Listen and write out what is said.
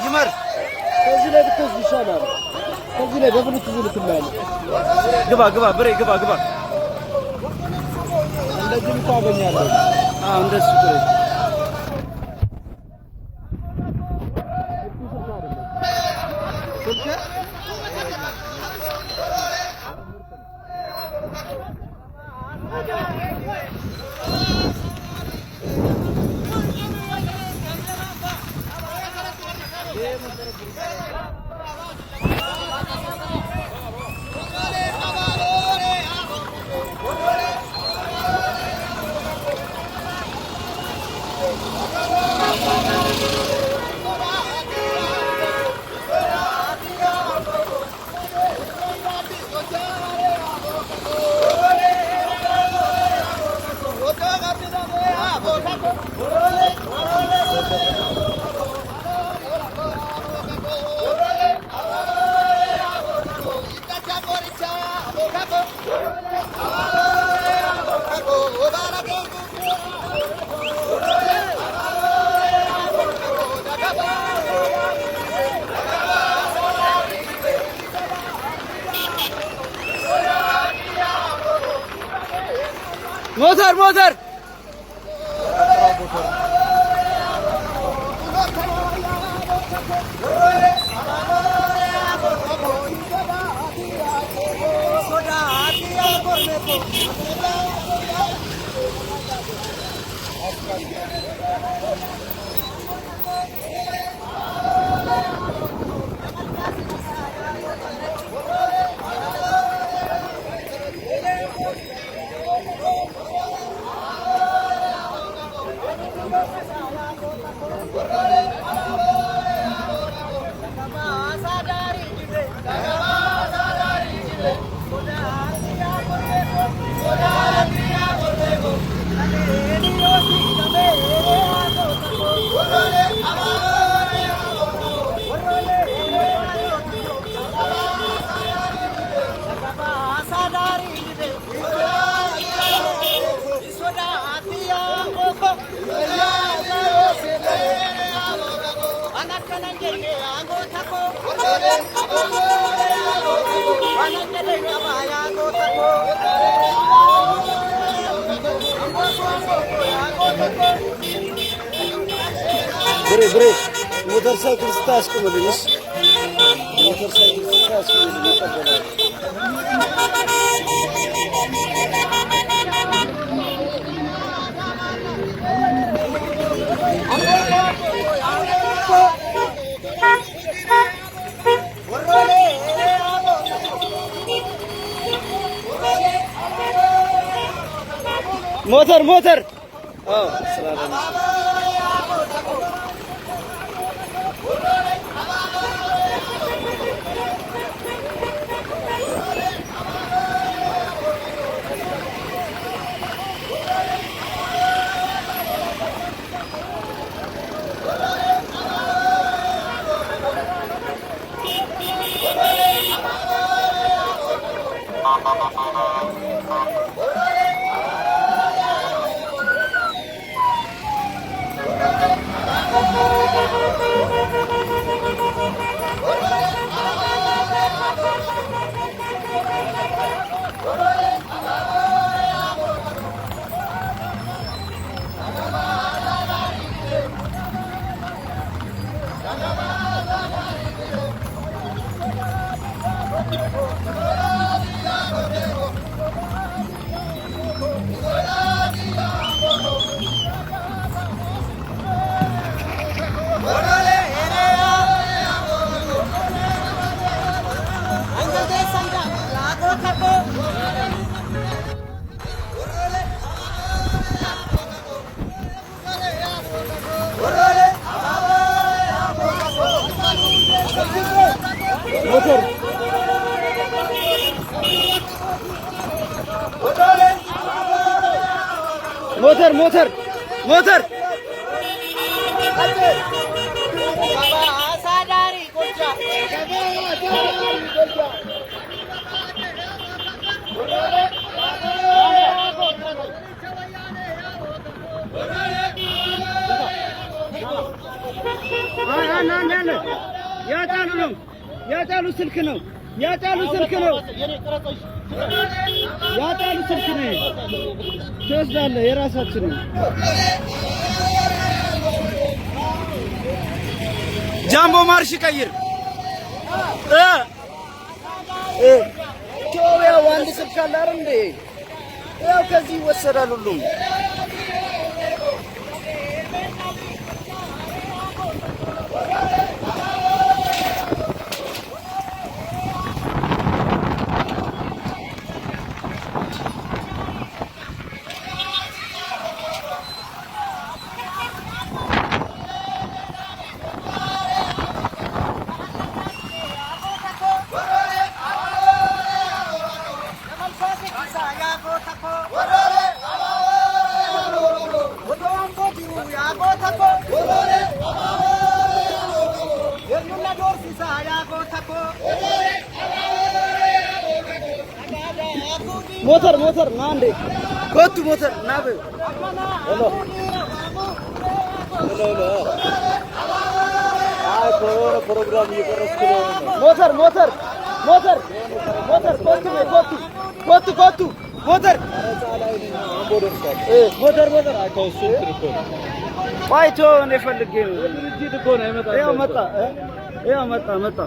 ይመር ከዚህ ላይ ብትወስድ ይሻላል። ከዚህ ላይ በብሉት ዝልት ላይ ግባ ግባ ብሬ ግባ ግባ። እንደዚህ ታገኛለህ። አዎ እንደሱ ብሬ motor motor Bre bre motorcycle stas como dices motorcycle stas como dices motor motor oh selamat ሞተር ያጫሉ ስልክ ነው። ያጫሉ ስልክ ነው። ትወስዳለህ። የራሳችን ነው። ጃምቦ ማርሽ ቀይር። ያው አንድ ስልክ አለ አይደል እንዴ? ያው ከዚህ ይወሰዳል ሁሉም። ሞተር ና እንዴ ኮቱ ሞተር ና በይ ሄሎ አይ ፕሮግራም እየቀረስኩ ነው። ሞተር ሞተር ኮቱ ሞተር አይተውሱ ትርኮ ቆይቶ እኔ ፈልጌ ነው። ልጅ እኮ ነው። ይመጣ ያው መጣ